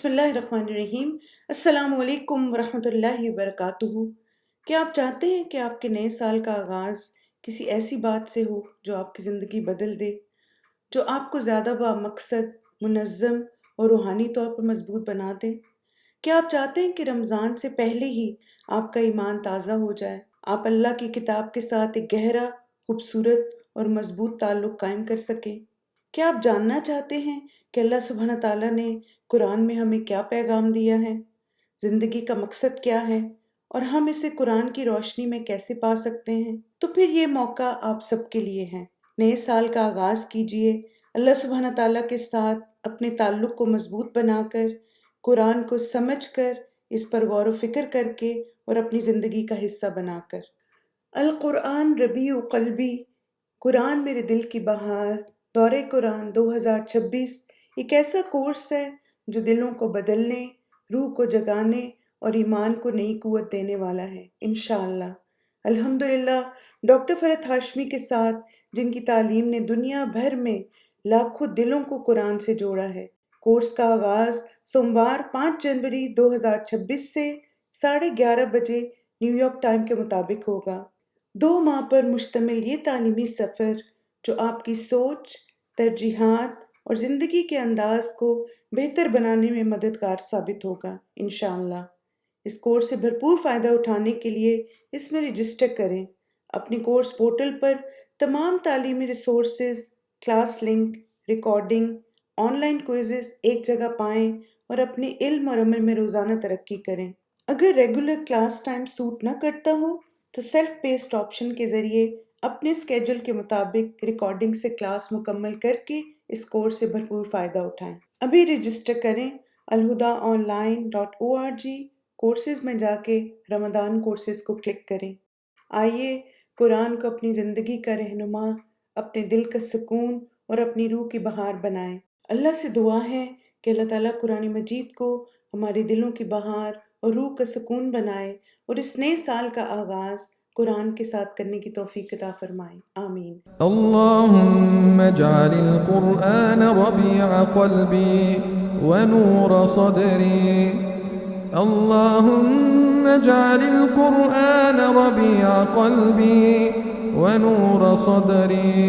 بسم اللہ الرحمن الرحیم۔ السلام علیکم ورحمۃ اللہ وبرکاتہ۔ کیا آپ چاہتے ہیں کہ آپ کے نئے سال کا آغاز کسی ایسی بات سے ہو جو آپ کی زندگی بدل دے، جو آپ کو زیادہ بامقصد، منظم اور روحانی طور پر مضبوط بنا دے؟ کیا آپ چاہتے ہیں کہ رمضان سے پہلے ہی آپ کا ایمان تازہ ہو جائے، آپ اللہ کی کتاب کے ساتھ ایک گہرا، خوبصورت اور مضبوط تعلق قائم کر سکیں؟ کیا آپ جاننا چاہتے ہیں کہ اللہ سبحانہ تعالیٰ نے قرآن میں ہمیں کیا پیغام دیا ہے، زندگی کا مقصد کیا ہے، اور ہم اسے قرآن کی روشنی میں کیسے پا سکتے ہیں؟ تو پھر یہ موقع آپ سب کے لیے ہے۔ نئے سال کا آغاز کیجئے اللہ سبحانہ تعالیٰ کے ساتھ اپنے تعلق کو مضبوط بنا کر، قرآن کو سمجھ کر، اس پر غور و فکر کر کے اور اپنی زندگی کا حصہ بنا کر۔ القرآن ربیع قلبی، قرآن میرے دل کی بہار، دورہ قرآن 2026 ایک ایسا کورس ہے جو دلوں کو بدلنے، روح کو جگانے اور ایمان کو نئی قوت دینے والا ہے انشاءاللہ۔ الحمدللہ ڈاکٹر فرحت ہاشمی کے ساتھ، جن کی تعلیم نے دنیا بھر میں لاکھوں دلوں کو قرآن سے جوڑا ہے۔ کورس کا آغاز سوموار 5 جنوری 2026 سے 11:30 بجے نیو یارک ٹائم کے مطابق ہوگا۔ 2 ماہ پر مشتمل یہ تعلیمی سفر جو آپ کی سوچ، ترجیحات اور زندگی کے انداز کو بہتر بنانے میں مددگار ثابت ہوگا انشاءاللہ۔ اس کورس سے بھرپور فائدہ اٹھانے کے لیے اس میں رجسٹر کریں۔ اپنی کورس پورٹل پر تمام تعلیمی resources, class link, recording, on line quizzes ایک جگہ پائیں اور اپنے علم اور عمل میں روزانہ ترقی کریں۔ اگر ریگولر کلاس ٹائم سوٹ نہ کرتا ہو تو سیلف پیسڈ آپشن کے ذریعے اپنے اسکیجول کے مطابق ریکارڈنگ سے کلاس مکمل کر کے اس کورس سے بھرپور فائدہ اٹھائیں۔ ابھی رجسٹر کریں alhudaonline.org، کورسز میں جا کے رمضان کورسز کو کلک کریں۔ آئیے قرآن کو اپنی زندگی کا رہنما، اپنے دل کا سکون اور اپنی روح کی بہار بنائیں۔ اللہ سے دعا ہے کہ اللہ تعالیٰ قرآن مجید کو ہمارے دلوں کی بہار اور روح کا سکون بنائے اور اس نئے سال کا آغاز قرآن کے ساتھ کرنے کی توفیق عطا فرمائے، آمین۔ اللهم اجعل القرآن ربيع قلبي ونور صدري، اللهم اجعل القرآن ربيع قلبي ونور صدري